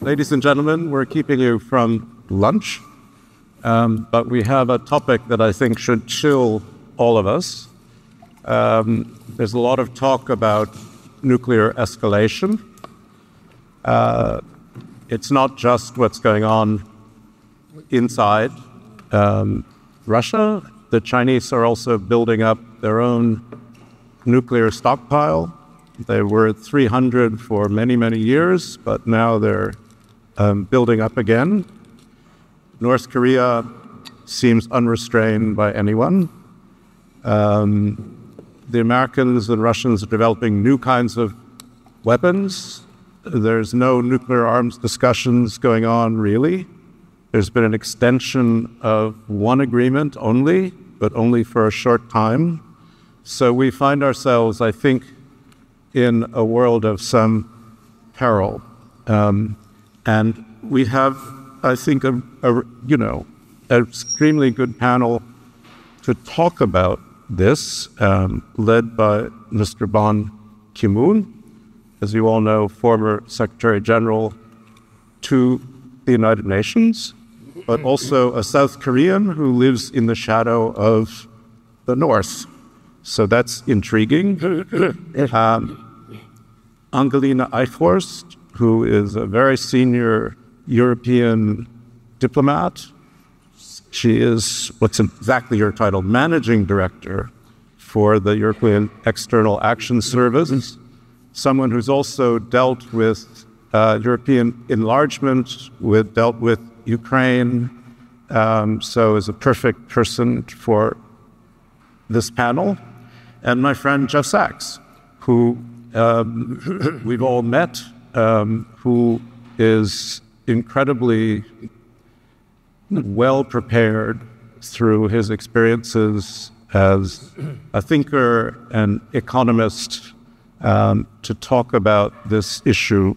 Ladies and gentlemen, we're keeping you from lunch, but we have a topic that I think should chill all of us. There's a lot of talk about nuclear escalation. It's not just what's going on inside Russia. The Chinese are also building up their own nuclear stockpile. They were at 300 for many, many years, but now they're building up again. North Korea seems unrestrained by anyone. The Americans and Russians are developing new kinds of weapons. There's no nuclear arms discussions going on, really. There's been an extension of one agreement only, but only for a short time. So we find ourselves, I think, in a world of some peril. And we have, I think, an extremely good panel to talk about this, led by Mr. Ban Ki-moon, as you all know, former Secretary General to the United Nations, but also a South Korean who lives in the shadow of the North. So that's intriguing. Angelina Eichhorst, who is a very senior European diplomat. She is, what's exactly her title, Managing Director for the European External Action Service, someone who's also dealt with European enlargement, dealt with Ukraine, so is a perfect person for this panel. And my friend Jeff Sachs, who we've all met, who is incredibly well prepared through his experiences as a thinker and economist to talk about this issue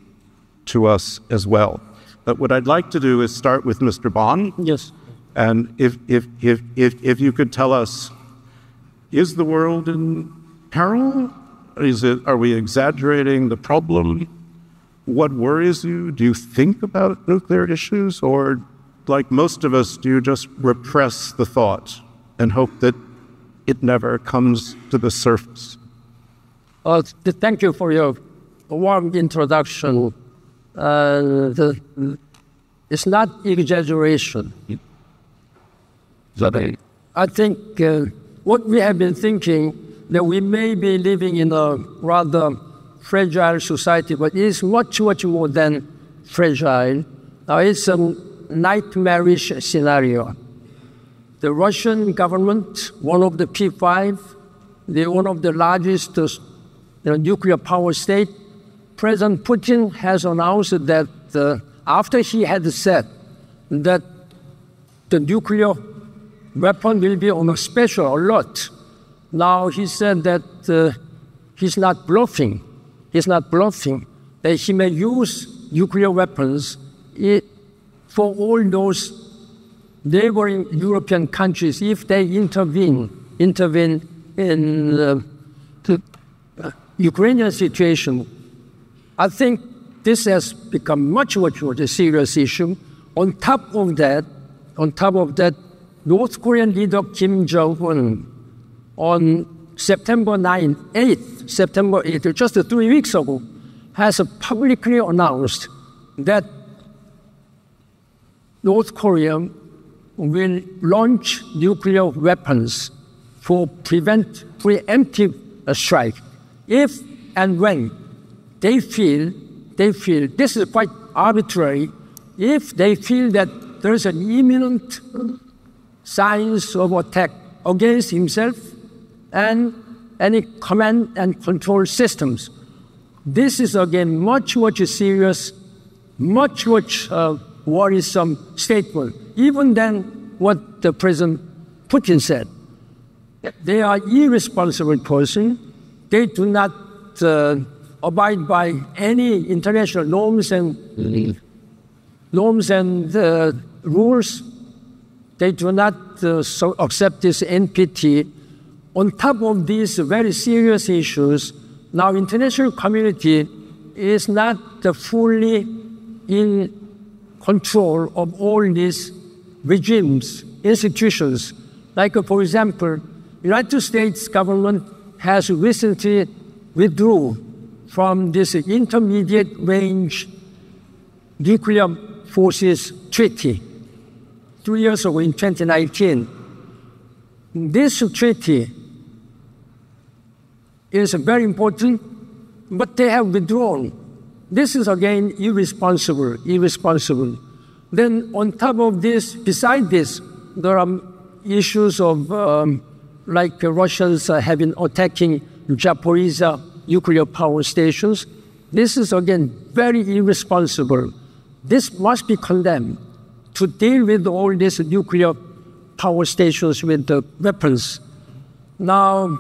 to us as well. But what I'd like to do is start with Mr. Ban. Yes. And if you could tell us, is the world in peril? Are we exaggerating the problem? What worries you? Do you think about nuclear issues? Or, like most of us, do you just repress the thought and hope that it never comes to the surface? Thank you for your warm introduction. It's not exaggeration. I think what we have been thinking, that we may be living in a rather fragile society, but it is much, much more than fragile. Now, it's a nightmarish scenario. The Russian government, one of the P5, one of the largest nuclear power state, President Putin has announced that after he had said that the nuclear weapon will be on a special alert, now he said that he's not bluffing. He's not bluffing, that he may use nuclear weapons for all those neighboring European countries if they intervene in the Ukrainian situation. I think this has become much, much more a serious issue. On top of that, North Korean leader Kim Jong-un on September 8th, just 3 weeks ago, has publicly announced that North Korea will launch nuclear weapons for preemptive strike if and when they feel, this is quite arbitrary, if they feel that there is an imminent signs of attack against himself and any command and control systems. This is again much, much serious, much worrisome statement, even than what the President Putin said. They are irresponsible person. They do not abide by any international norms and rules. They do not accept this NPT. On top of these very serious issues, now international community is not fully in control of all these regimes, institutions. Like, for example, United States government has recently withdrew from this intermediate range nuclear forces treaty 2 years ago in 2019. This treaty is very important, but they have withdrawn. This is again irresponsible. Then on top of this, beside this, there are issues of like Russians have been attacking Zaporizhzhia nuclear power stations. This is again very irresponsible. This must be condemned to deal with all these nuclear power stations with the weapons. Now,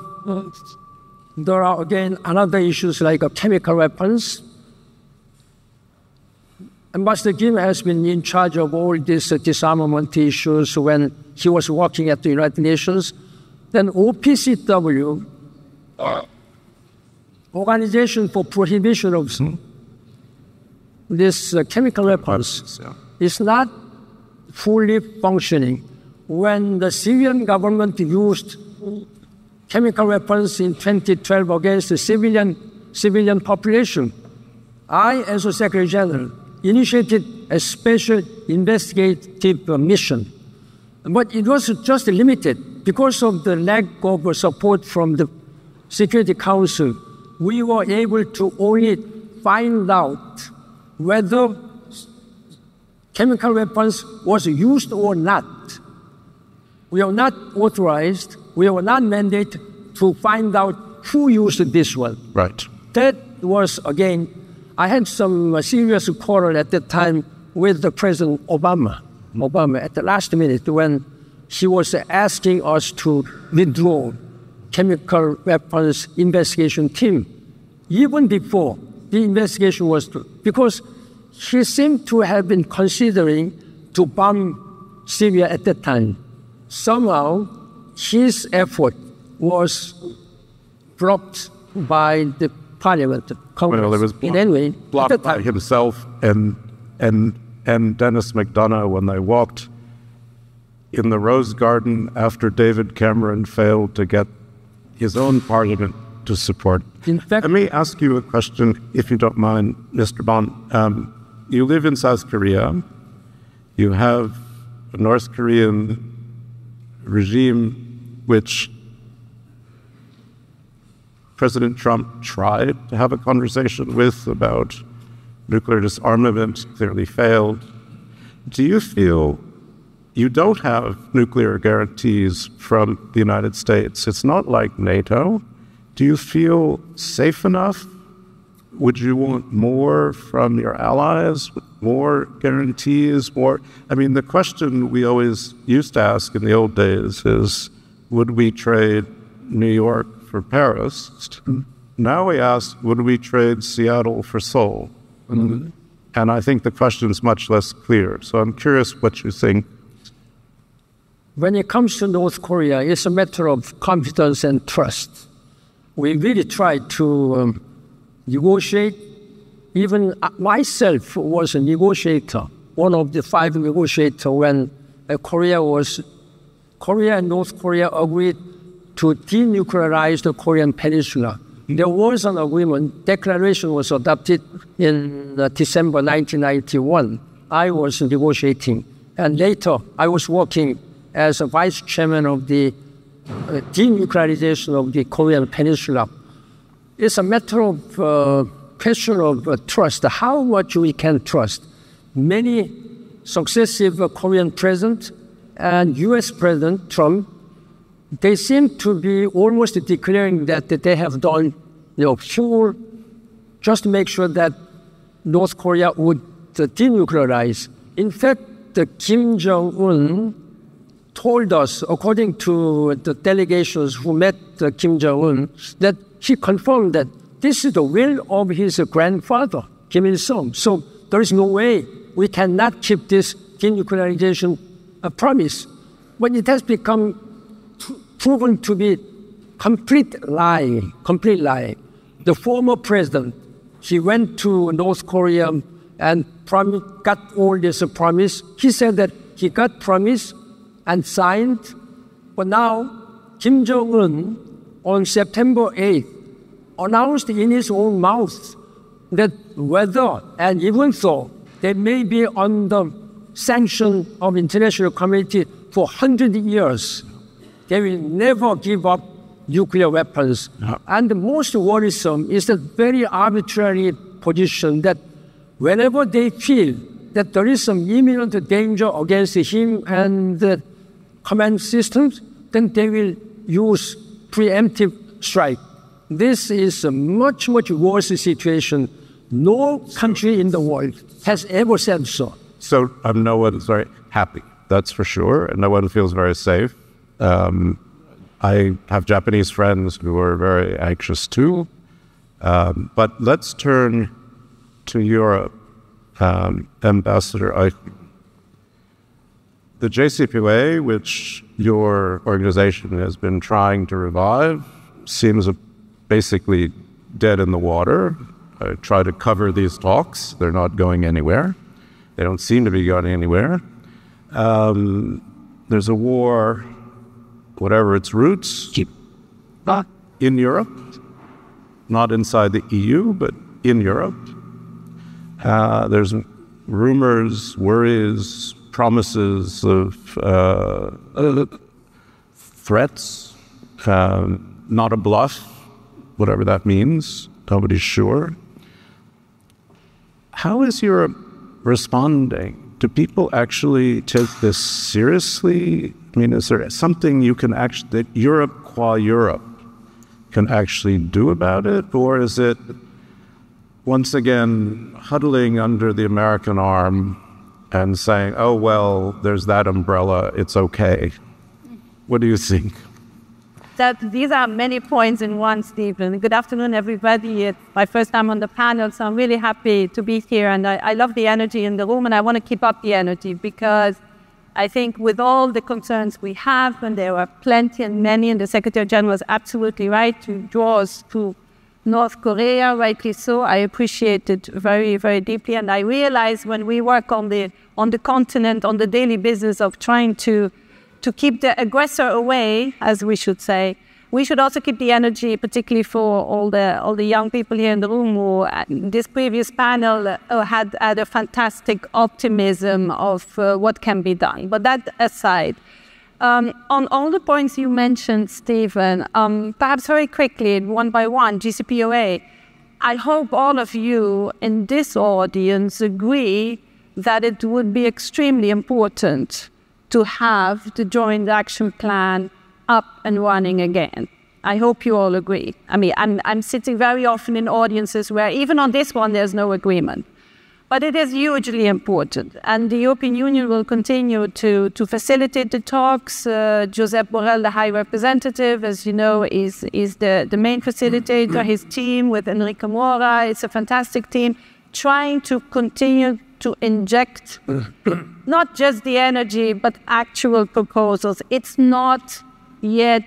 there are again another issues like chemical weapons. Ambassador Kim has been in charge of all these disarmament issues when he was working at the United Nations. Then OPCW, Organization for Prohibition of this chemical weapons, is not fully functioning. When the Syrian government used chemical weapons in 2012 against the civilian population, I, as a Secretary General, initiated a special investigative mission. But it was just limited. Because of the lack of support from the Security Council, we were able to only find out whether chemical weapons was used or not. We are not authorized, we are not mandated to find out who used this one. Right. That was, again, I had some serious quarrel at that time with the President Obama at the last minute when he was asking us to withdraw chemical weapons investigation team, even before the investigation was through, because he seemed to have been considering to bomb Syria at that time. Somehow, his effort was dropped by the Parliament, Congress. Well, it was blocked by himself and Dennis McDonough when they walked in the Rose Garden after David Cameron failed to get his own parliament to support. In fact, let me ask you a question, if you don't mind, Mr. Bond. You live in South Korea. You have a North Korean regime which President Trump tried to have a conversation with about nuclear disarmament, clearly failed. Do you feel you don't have nuclear guarantees from the United States? It's not like NATO. Do you feel safe enough? Would you want more from your allies, more guarantees, more? I mean, the question we always used to ask in the old days is, would we trade New York for Paris? Now we ask, would we trade Seattle for Seoul? And I think the question is much less clear. So I'm curious what you think. When it comes to North Korea, it's a matter of confidence and trust. We really tried to negotiate. Even myself was a negotiator, one of the 5 negotiators when Korea and North Korea agreed to denuclearize the Korean Peninsula. There was an agreement, declaration was adopted in December 1991. I was negotiating. And later, I was working as a vice chairman of the denuclearization of the Korean Peninsula. It's a matter of question of trust, how much we can trust. Many successive Korean presidents and U.S. President Trump, they seem to be almost declaring that they have done full just to make sure that North Korea would denuclearize. In fact, Kim Jong-un told us, according to the delegations who met Kim Jong-un, that he confirmed that this is the will of his grandfather, Kim Il-sung. So there is no way we cannot keep this denuclearization promise. But it has become proven to be complete lie. The former president, he went to North Korea and got all this promise. He said that he got promise and signed, but now Kim Jong-un on September 8th announced in his own mouth that whether and even though they may be under sanction of international community for 100 years, they will never give up nuclear weapons. No. And the most worrisome is the very arbitrary position that whenever they feel that there is some imminent danger against him and the command systems, then they will use preemptive strike. This is a much, much worse situation. No country in the world has ever said so. So no one is very happy, that's for sure, and no one feels very safe. I have Japanese friends who are very anxious too. But let's turn to Europe, Ambassador Eichmann. The JCPOA, which your organization has been trying to revive, seems basically dead in the water. I try to cover these talks. They're not going anywhere. They don't seem to be going anywhere. There's a war, whatever its roots, in Europe, not inside the EU, but in Europe. There's rumors, worries, promises of threats, not a bluff, whatever that means, nobody's sure. How is Europe responding? Do people actually take this seriously? I mean, is there something you can actually, that Europe qua Europe can actually do about it? Or is it, once again, huddling under the American arm and saying, oh, well, there's that umbrella, it's okay? What do you think? These are many points in one, Stephen. Good afternoon, everybody. It's my first time on the panel, so I'm really happy to be here. And I love the energy in the room, and I want to keep up the energy because I think with all the concerns we have, and there are plenty and many, and the Secretary General is absolutely right to draw us to North Korea, rightly so. I appreciate it very, very deeply. And I realize when we work on the continent, on the daily business of trying to keep the aggressor away, as we should say, we should also keep the energy, particularly for all the young people here in the room who, this previous panel had a fantastic optimism of what can be done. But that aside, on all the points you mentioned, Stephen, perhaps very quickly, one by one, JCPOA, I hope all of you in this audience agree that it would be extremely important to have the Joint Action Plan up and running again. I hope you all agree. I mean, I'm sitting very often in audiences where even on this one there's no agreement. But it is hugely important, and the European Union will continue to facilitate the talks. Josep Borrell, the High Representative, as you know, is the main facilitator. His team with Enrique Mora, it's a fantastic team, trying to continue to inject not just the energy, but actual proposals. It's not yet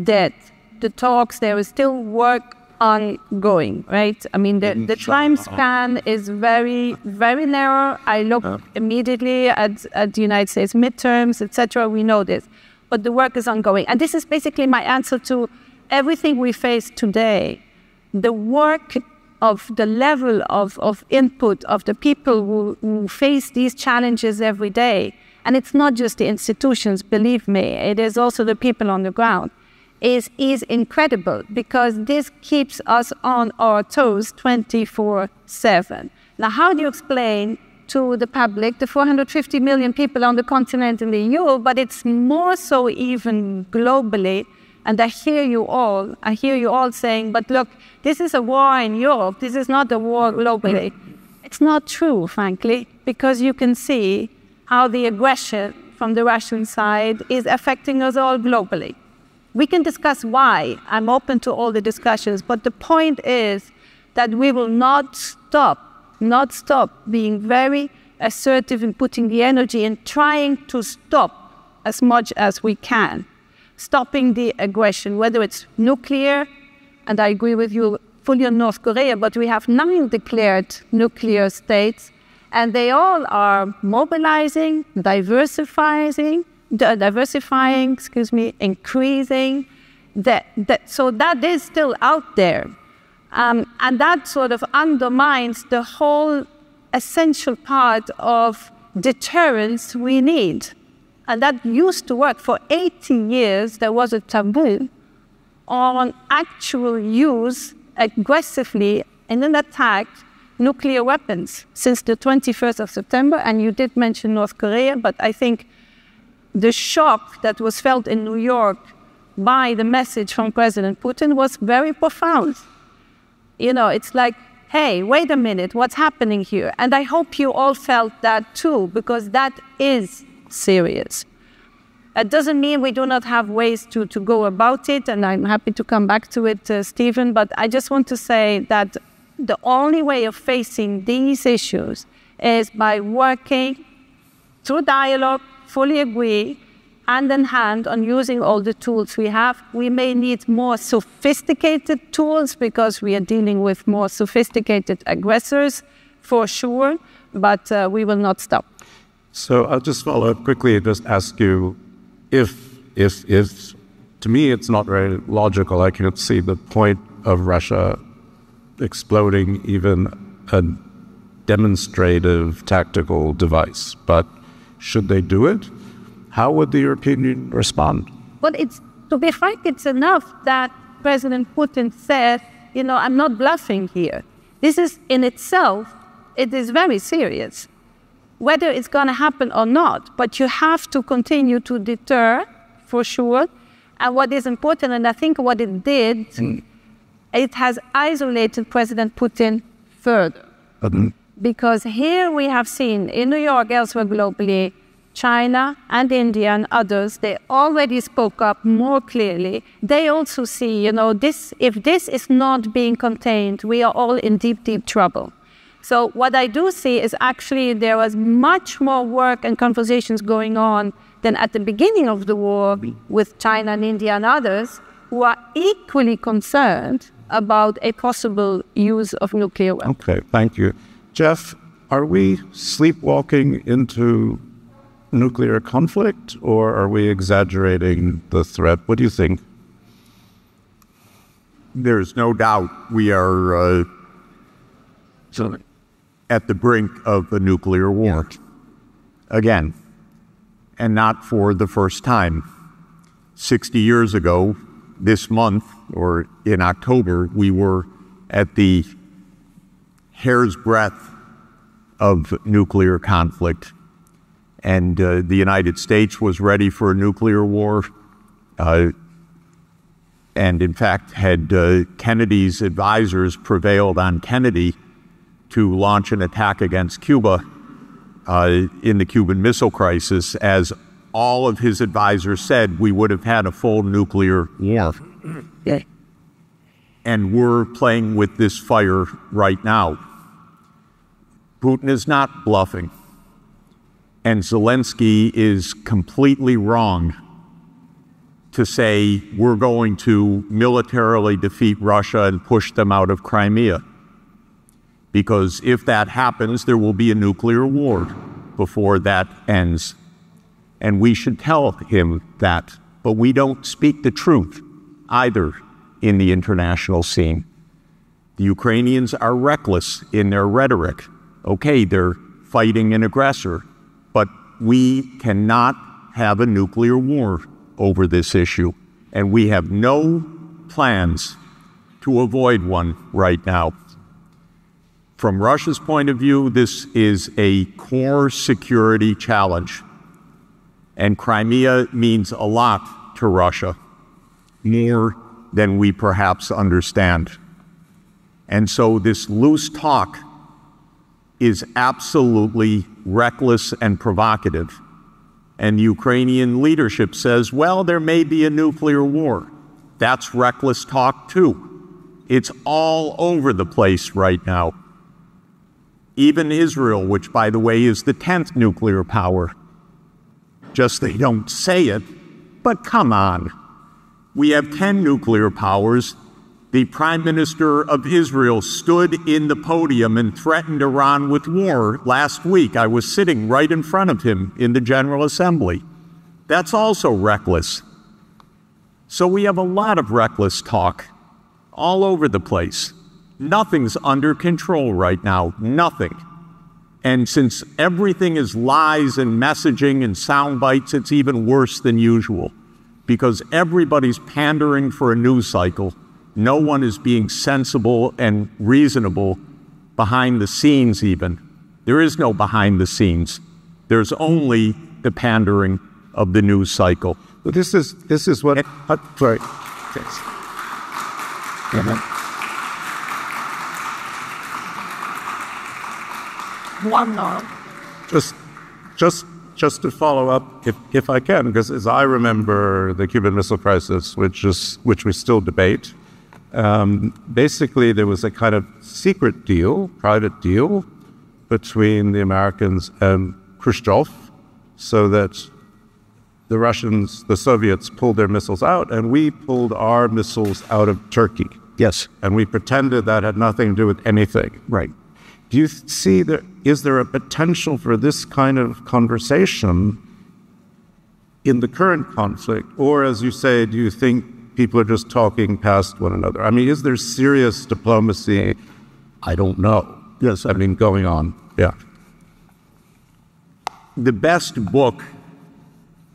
dead. The talks, there is still work ongoing, right? I mean, the time span is very, very narrow. I look immediately at the United States midterms, etc. We know this, but the work is ongoing. And this is basically my answer to everything we face today. The work of the level of input of the people who face these challenges every day, and it's not just the institutions, believe me, it is also the people on the ground, is incredible, because this keeps us on our toes 24/7. Now, how do you explain to the public the 450 million people on the continent in the EU, but it's more so even globally? And I hear you all saying, but look, this is a war in Europe, this is not a war globally. It's not true, frankly, because you can see how the aggression from the Russian side is affecting us all globally. We can discuss why. I'm open to all the discussions, but the point is that we will not stop being very assertive in putting the energy in trying to stop as much as we can. Stopping the aggression, whether it's nuclear, and I agree with you fully on North Korea, but we have 9 declared nuclear states, And they all are mobilizing, diversifying, increasing. So that is still out there. And that sort of undermines the whole essential part of deterrence we need. And that used to work. For 80 years, there was a taboo on actual use aggressively in an attack nuclear weapons since the 21st of September. And you did mention North Korea, but I think the shock that was felt in New York by the message from President Putin was very profound. You know, it's like, hey, wait a minute, what's happening here? And I hope you all felt that too, because that is serious. That doesn't mean we do not have ways to go about it, and I'm happy to come back to it, Stephen, but I just want to say that the only way of facing these issues is by working through dialogue, fully agree, hand in hand on using all the tools we have. We may need more sophisticated tools because we are dealing with more sophisticated aggressors, for sure, but we will not stop. So I'll just follow up quickly and just ask you, if to me it's not very logical, I can't see the point of Russia exploding even a demonstrative tactical device, but should they do it? How would the European Union respond? Well, to be frank, it's enough that President Putin said, you know, I'm not bluffing here. This is in itself, it is very serious, whether it's going to happen or not. But you have to continue to deter, for sure. And what is important, and I think what it did, it has isolated President Putin further. Because here we have seen, in New York, elsewhere globally, China and India and others, they already spoke up more clearly. They also see, you know, if this is not being contained, we are all in deep, deep trouble. So what I do see is actually there was much more work and conversations going on than at the beginning of the war with China and India and others who are equally concerned about a possible use of nuclear weapons. Okay, thank you. Jeff, are we sleepwalking into nuclear conflict, or are we exaggerating the threat? What do you think? There's no doubt we are at the brink of a nuclear war. Again, and not for the first time. 60 years ago, this month, or in October, we were at the hair's breadth of nuclear conflict. And the United States was ready for a nuclear war. And in fact, had Kennedy's advisors prevailed on Kennedy to launch an attack against Cuba in the Cuban Missile Crisis, as all of his advisors said, we would have had a full nuclear war. And we're playing with this fire right now. Putin is not bluffing. And Zelensky is completely wrong to say we're going to militarily defeat Russia and push them out of Crimea. Because if that happens, there will be a nuclear war before that ends. And we should tell him that. But we don't speak the truth either in the international scene. The Ukrainians are reckless in their rhetoric. Okay, they're fighting an aggressor, but we cannot have a nuclear war over this issue. And we have no plans to avoid one right now. From Russia's point of view, this is a core security challenge. And Crimea means a lot to Russia, more than we perhaps understand. And so this loose talk is absolutely reckless and provocative. And the Ukrainian leadership says, well, there may be a nuclear war. That's reckless talk too. It's all over the place right now. Even Israel, which by the way is the 10th nuclear power, just they don't say it, but come on. We have 10 nuclear powers. The Prime Minister of Israel stood in the podium and threatened Iran with war last week. I was sitting right in front of him in the General Assembly. That's also reckless. So we have a lot of reckless talk all over the place. Nothing's under control right now, nothing. And since everything is lies and messaging and sound bites, it's even worse than usual because everybody's pandering for a news cycle. No one is being sensible and reasonable behind the scenes even. There is no behind the scenes. There's only the pandering of the news cycle. But this is what, sorry. Just to follow up, if I can, because as I remember the Cuban Missile Crisis, which we still debate, basically there was a kind of secret deal, private deal, between the Americans and Khrushchev, so that the Russians, the Soviets pulled their missiles out, and we pulled our missiles out of Turkey. Yes. And we pretended that had nothing to do with anything. Right. Do you see is there a potential for this kind of conversation in the current conflict? Or, as you say, do you think people are just talking past one another? I mean, is there serious diplomacy? I don't know. Yes. I mean, going on. Yeah. The best book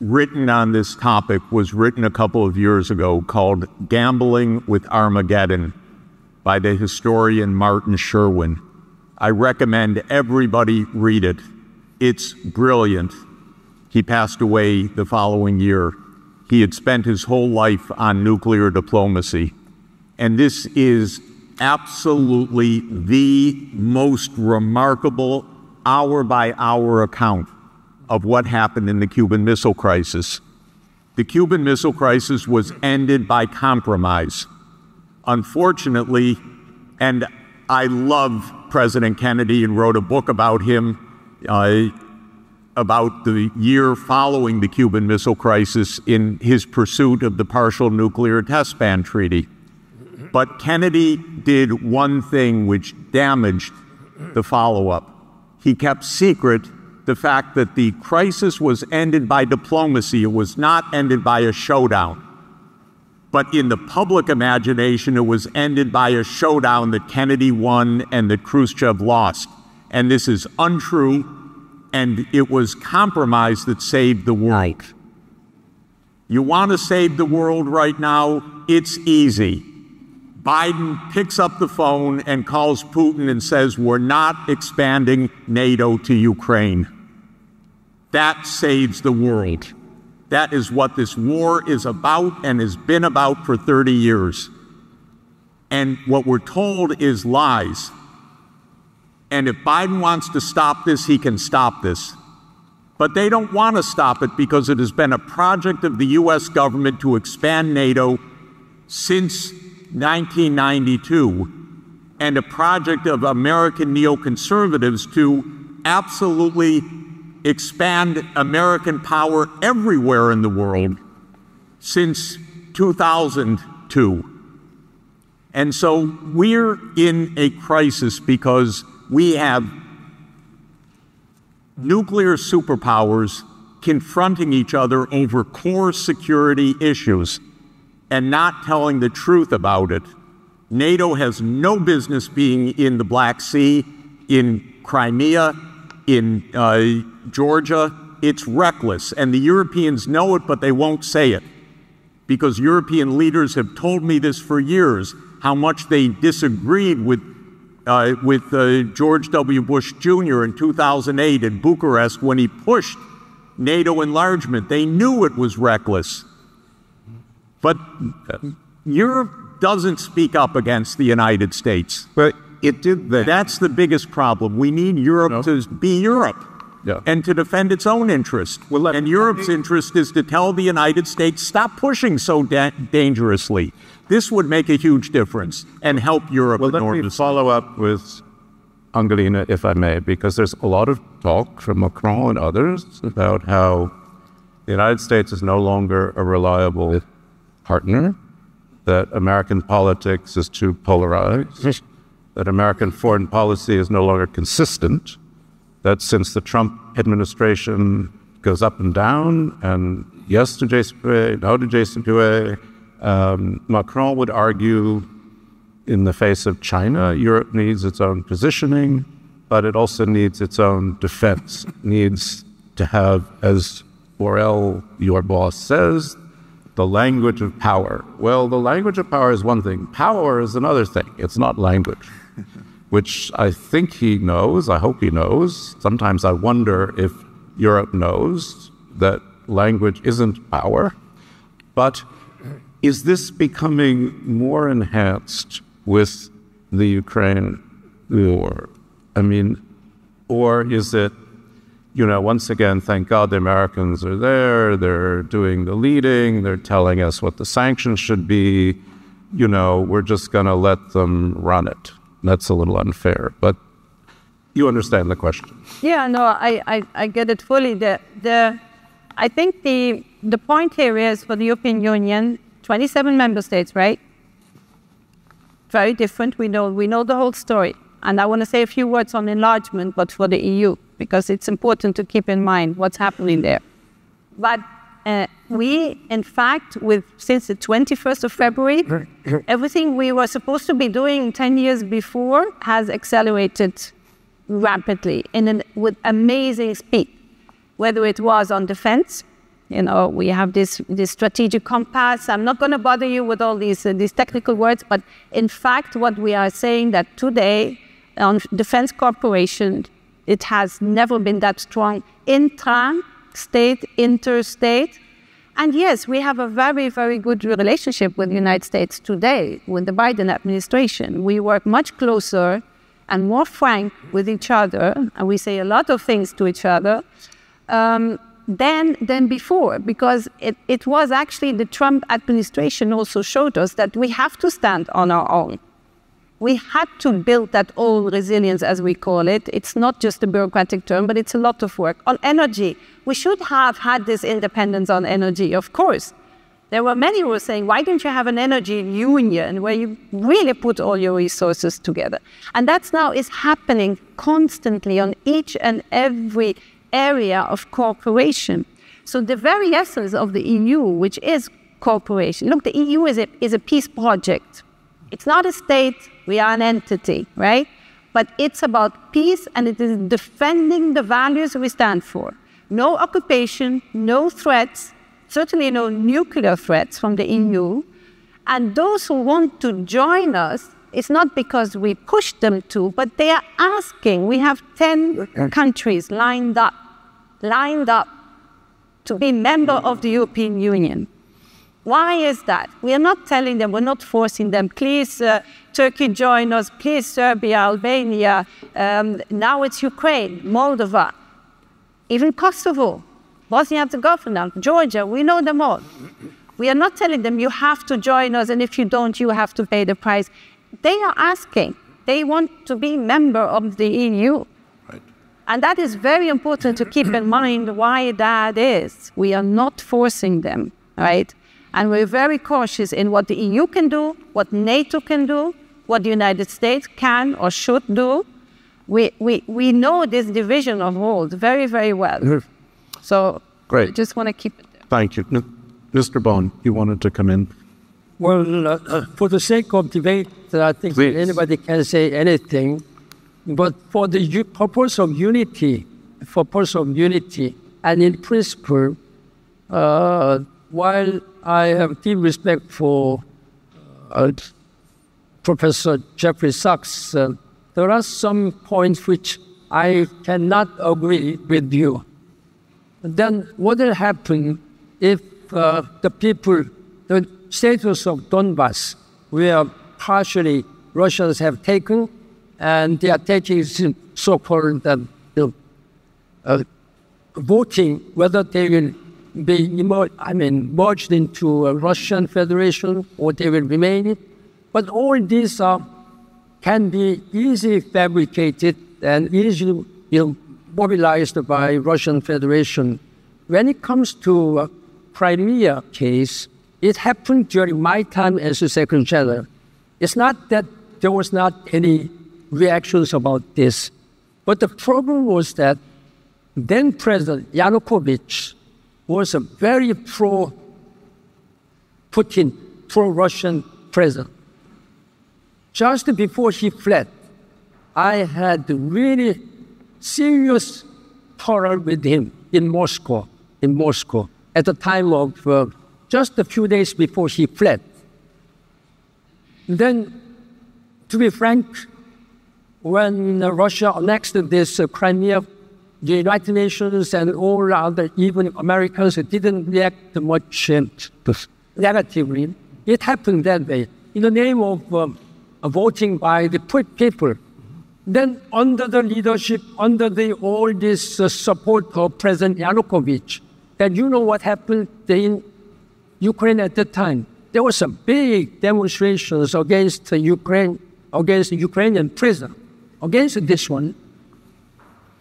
written on this topic was written a couple of years ago called Gambling with Armageddon by the historian Martin Sherwin. I recommend everybody read it. It's brilliant. He passed away the following year. He had spent his whole life on nuclear diplomacy. And this is absolutely the most remarkable hour-by-hour account of what happened in the Cuban Missile Crisis. The Cuban Missile Crisis was ended by compromise. Unfortunately, and I love President Kennedy and wrote a book about him about the year following the Cuban Missile Crisis in his pursuit of the Partial Nuclear Test Ban Treaty. But Kennedy did one thing which damaged the follow-up. He kept secret the fact that the crisis was ended by diplomacy. It was not ended by a showdown. But in the public imagination, it was ended by a showdown that Kennedy won and that Khrushchev lost. And this is untrue, and it was compromise that saved the world. You want to save the world right now? It's easy. Biden picks up the phone and calls Putin and says, we're not expanding NATO to Ukraine. That saves the world. That is what this war is about and has been about for 30 years. And what we're told is lies. And if Biden wants to stop this, he can stop this. But they don't want to stop it because it has been a project of the U.S. government to expand NATO since 1992, and a project of American neoconservatives to absolutely expand American power everywhere in the world since 2002. And so we're in a crisis because we have nuclear superpowers confronting each other over core security issues and not telling the truth about it. NATO has no business being in the Black Sea, in Crimea, in Georgia. It's reckless, and the Europeans know it, but they won't say it, because European leaders have told me this for years, how much they disagreed with George W. Bush Jr. in 2008 in Bucharest when he pushed NATO enlargement. They knew it was reckless. But Europe doesn't speak up against the United States. But it did that. That's the biggest problem. We need Europe to be Europe and to defend its own interest. And Europe's interest is to tell the United States, stop pushing so dangerously. This would make a huge difference and help Europe enormously. Let me follow up with Angelina, if I may, because there's a lot of talk from Macron and others about how the United States is no longer a reliable partner that American politics is too polarized, that American foreign policy is no longer consistent, that since the Trump administration goes up and down, and yes to JCPOA, no to JCPOA, Macron would argue in the face of China, Europe needs its own positioning, but it also needs its own defense. It needs to have, as Borrell, your boss, says, the language of power. Well, the language of power is one thing. Power is another thing. It's not language, which I think he knows. I hope he knows. Sometimes I wonder if Europe knows that language isn't power. But is this becoming more enhanced with the Ukraine war? I mean, or is it, once again, thank God the Americans are there, they're doing the leading, they're telling us what the sanctions should be, we're just going to let them run it. That's a little unfair, but you understand the question. Yeah, no, I get it fully. I think the point here is for the European Union, 27 member states, right? Very different. We know the whole story. And I want to say a few words on enlargement, but for the EU, because it's important to keep in mind what's happening there. But we, in fact, since the 21st of February, everything we were supposed to be doing 10 years before has accelerated rapidly with amazing speed, whether it was on defense. We have this strategic compass. I'm not going to bother you with all these technical words, but in fact, what we are saying that today on defense cooperation, it has never been that strong intra-state, interstate. And yes, we have a very, very good relationship with the United States today, with the Biden administration. We work much closer and more frank with each other, and we say a lot of things to each other, than before, because it was actually the Trump administration also showed us that we have to stand on our own. We had to build that own resilience, as we call it. It's not just a bureaucratic term, but it's a lot of work. On energy, we should have had this independence on energy, of course. There were many who were saying, why don't you have an energy union where you really put all your resources together? And that's now is happening constantly on each and every area of cooperation. So the very essence of the EU, which is cooperation. Look, the EU is a peace project. It's not a state, we are an entity, right? But it's about peace, and it is defending the values we stand for. No occupation, no threats, certainly no nuclear threats from the EU. And those who want to join us, it's not because we push them to, but they are asking. We have 10 countries lined up to be member of the European Union. Why is that? We are not telling them, we're not forcing them, please Turkey join us, please Serbia, Albania, now it's Ukraine, Moldova, even Kosovo, Bosnia-Herzegovina, Georgia, we know them all. We are not telling them you have to join us, and if you don't, you have to pay the price. They are asking, they want to be member of the EU. Right. And that is very important to keep in mind why that is. We are not forcing them, right? And we're very cautious in what the EU can do, what NATO can do, what the United States can or should do. We know this division of roles very, very well. So great. I just want to keep it there. Thank you. Mr. Bone, you wanted to come in? Well, for the sake of debate, I think Please. Anybody can say anything. But for the purpose of unity, and in principle, while I have deep respect for Professor Jeffrey Sachs, there are some points which I cannot agree with you. Then what will happen if the people, the status of Donbass, where partially Russians have taken, and they are taking so-called voting, whether they will be merged into a Russian federation or they will remain it. But all these can be easily fabricated and easily mobilized by Russian Federation. When it comes to Crimea case, It happened during my time as the Secretary General. It's not that there was not any reactions about this, but the problem was that then President Yanukovych was a very pro-Putin, pro-Russian president. Just before he fled, I had really serious quarrel with him in Moscow, at the time of just a few days before he fled. Then, to be frank, when Russia annexed this Crimea, the United Nations and all other, even Americans, didn't react much negatively. It happened that way, in the name of voting by the people. Then under the leadership, under all this support of President Yanukovych, and you know what happened in Ukraine at that time. There was a big demonstrations against Ukraine, against the Ukrainian prison, against this one.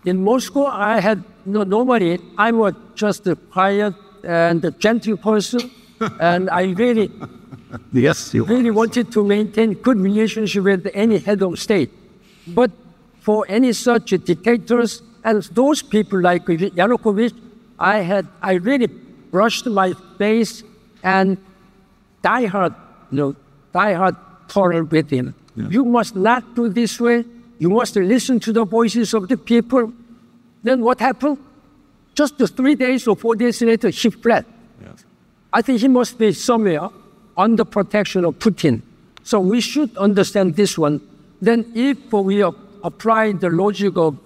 In Moscow, I had nobody. I was just a quiet and a gentle person, and I really, really wanted to maintain good relationship with any head of state. But for any such dictators and those people like Yanukovych, I really brushed my face and diehard quarrel with him. Yeah. You must not do this way. You must listen to the voices of the people. Then what happened? Just 3 days or 4 days later, he fled. Yes. I think he must be somewhere under protection of Putin. So we should understand this one. Then if we apply the logic of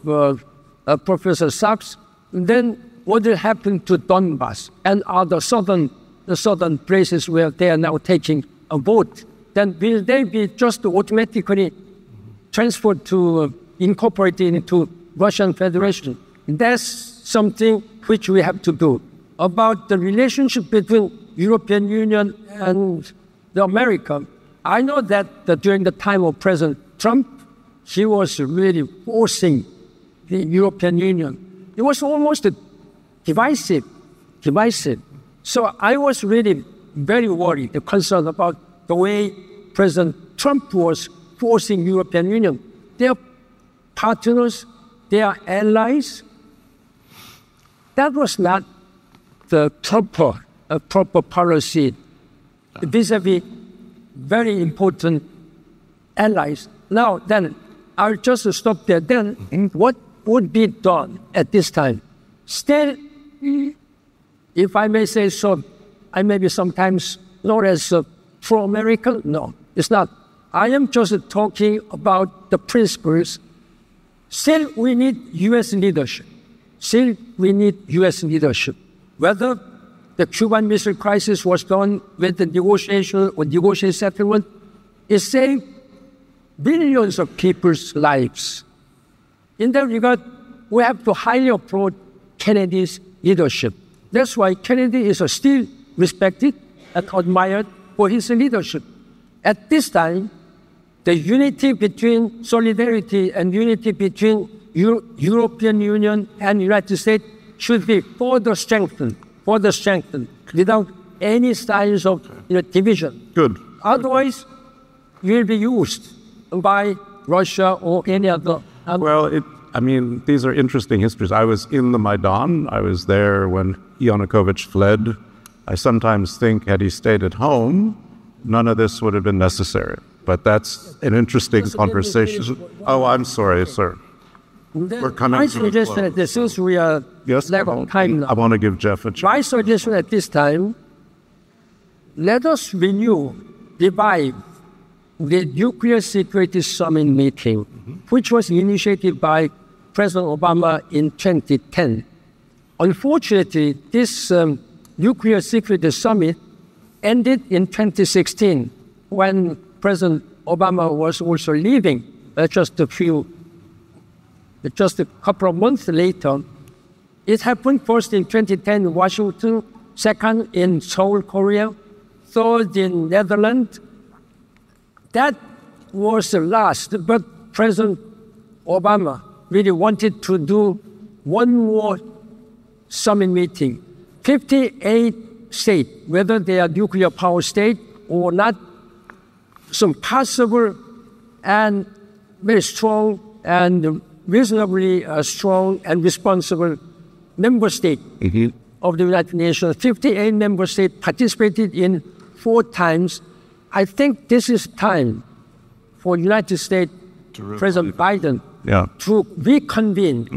Professor Sachs, then what will happen to Donbass and other southern places where they are now taking a vote? Then will they be just automatically transferred to, incorporated into Russian Federation? That's something which we have to do. About the relationship between European Union and America, I know that during the time of President Trump, he was really forcing the European Union. It was almost divisive. So I was really very worried, concerned about the way President Trump was forcing European Union. Their partners, their allies. That was not the proper policy vis-a-vis very important allies. Now, then, I'll just stop there. Then, what would be done at this time? Still, if I may say so, I may be sometimes known as pro-American. No, it's not. I am just talking about the principles. Still, we need U.S. leadership. Whether the Cuban Missile Crisis was done with the negotiation or negotiated settlement, it saved billions of people's lives. In that regard, we have to highly applaud Kennedy's leadership. That's why Kennedy is still respected and admired for his leadership. At this time, the unity between solidarity and unity between European Union and United States should be further strengthened without any signs of division. Good. Otherwise, you will be used by Russia or any other. Well, these are interesting histories. I was in the Maidan. I was there when Yanukovych fled. I sometimes think had he stayed at home, none of this would have been necessary. But that's an interesting conversation. Oh, I'm sorry, sir. We're coming to a close. Since we are time now, I want to give Jeff a chance. My suggestion at this time, let us revive the Nuclear Security Summit meeting, which was initiated by President Obama in 2010. Unfortunately, this Nuclear Security Summit ended in 2016 when President Obama was also leaving just a couple of months later. It happened first in 2010 in Washington, second in Seoul, Korea, third in Netherlands. That was the last, but President Obama really wanted to do one more summit meeting. 58 state, whether they are nuclear power state or not, some possible and very strong and reasonably strong and responsible member state of the United Nations. 58 member states participated in 4 times. I think this is time for United States President Biden to reconvene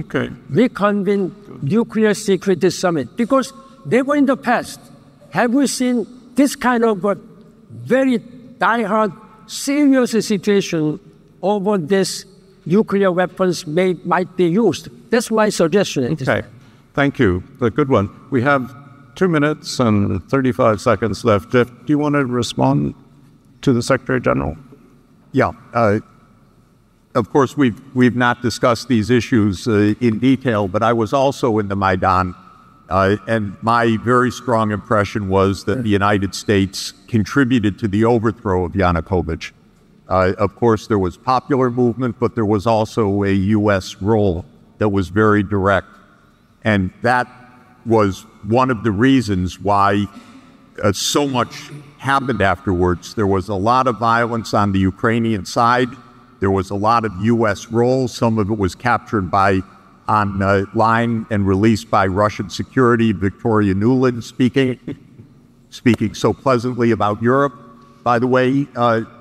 Nuclear Security Summit, because never in the past have we seen this kind of very die-hard, serious situation over this nuclear weapons might be used. That's my suggestion. Okay, thank you. A good one. We have 2 minutes and 35 seconds left. Jeff, do you want to respond to the Secretary General? Yeah. Of course, we've not discussed these issues in detail, but I was also in the Maidan, and my very strong impression was that the United States contributed to the overthrow of Yanukovych. Of course, there was popular movement, but there was also a U.S. role that was very direct. And that was one of the reasons why so much happened afterwards. There was a lot of violence on the Ukrainian side. There was a lot of U.S. role. Some of it was captured online and released by Russian security. Victoria Nuland speaking so pleasantly about Europe, by the way,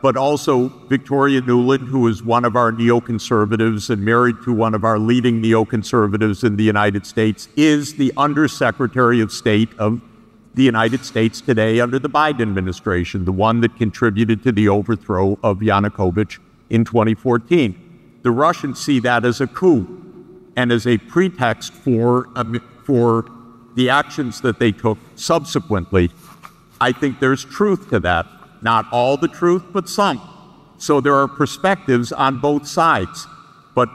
but also Victoria Nuland, who is one of our neoconservatives and married to one of our leading neoconservatives in the United States, is the Undersecretary of State of the United States today under the Biden administration, the one that contributed to the overthrow of Yanukovych in 2014. The Russians see that as a coup and as a pretext for the actions that they took subsequently. I think there's truth to that. Not all the truth, but some. So there are perspectives on both sides. But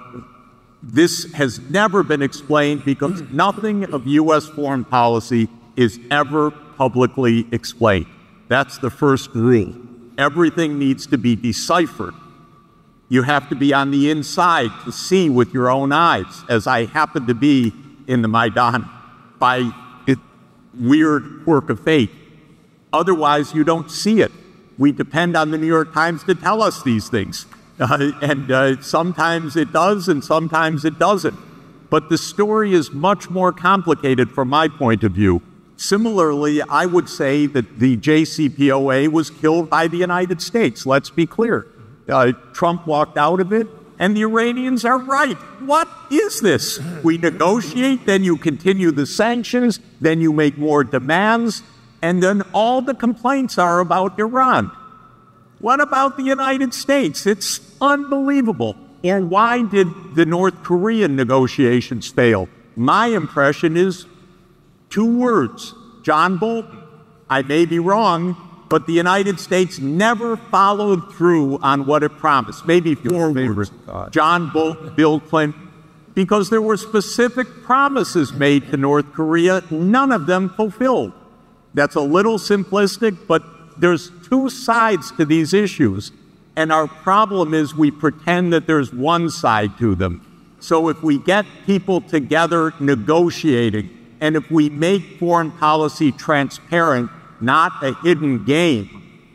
this has never been explained because nothing of U.S. foreign policy is ever publicly explained. That's the first rule. Everything needs to be deciphered. You have to be on the inside to see with your own eyes, as I happen to be in the Maidan by a weird quirk of fate. Otherwise, you don't see it. We depend on the New York Times to tell us these things. And sometimes it does and sometimes it doesn't. But the story is much more complicated from my point of view. Similarly, I would say that the JCPOA was killed by the United States. Let's be clear. Trump walked out of it, and the Iranians are right. What is this? We negotiate, then you continue the sanctions, then you make more demands, and then all the complaints are about Iran. What about the United States? It's unbelievable. And why did the North Korean negotiations fail? My impression is 2 words. John Bolton. I may be wrong, but the United States never followed through on what it promised. Maybe 4 words. John Bolton, Bill Clinton. Because there were specific promises made to North Korea, none of them fulfilled. That's a little simplistic, but there's 2 sides to these issues. And our problem is we pretend that there's one side to them. So if we get people together negotiating, and if we make foreign policy transparent, not a hidden game,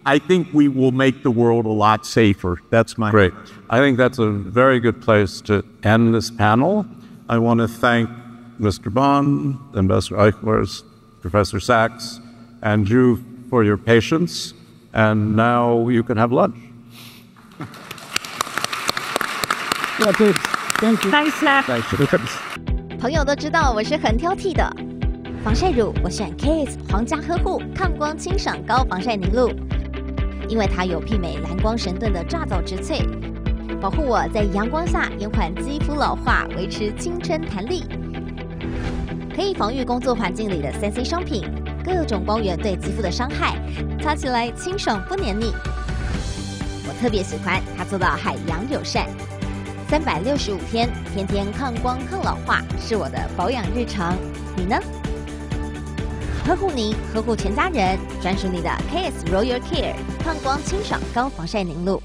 I think we will make the world a lot safer. That's my Great. I think that's a very good place to end this panel. I want to thank Mr. Bond, Ambassador Eichler, Professor Sachs, and you for your patience. And now you can have lunch. Thank you. Thanks, Snap. 朋友都知道我是很挑剔的，防晒乳我选 KS 皇家呵护抗光清爽高防晒凝露，因为它有媲美蓝光神盾的抓藻植萃，保护我在阳光下延缓肌肤老化，维持青春弹力，可以防御工作环境里的3C 商品，各种光源对肌肤的伤害，擦起来清爽不黏腻。我特别喜欢它做到海洋友善。365天，天天抗光抗老化，是我的保养日常。你呢？呵护您，呵护全家人，专属你的 KS Royal Care 抗光清爽高防晒凝露。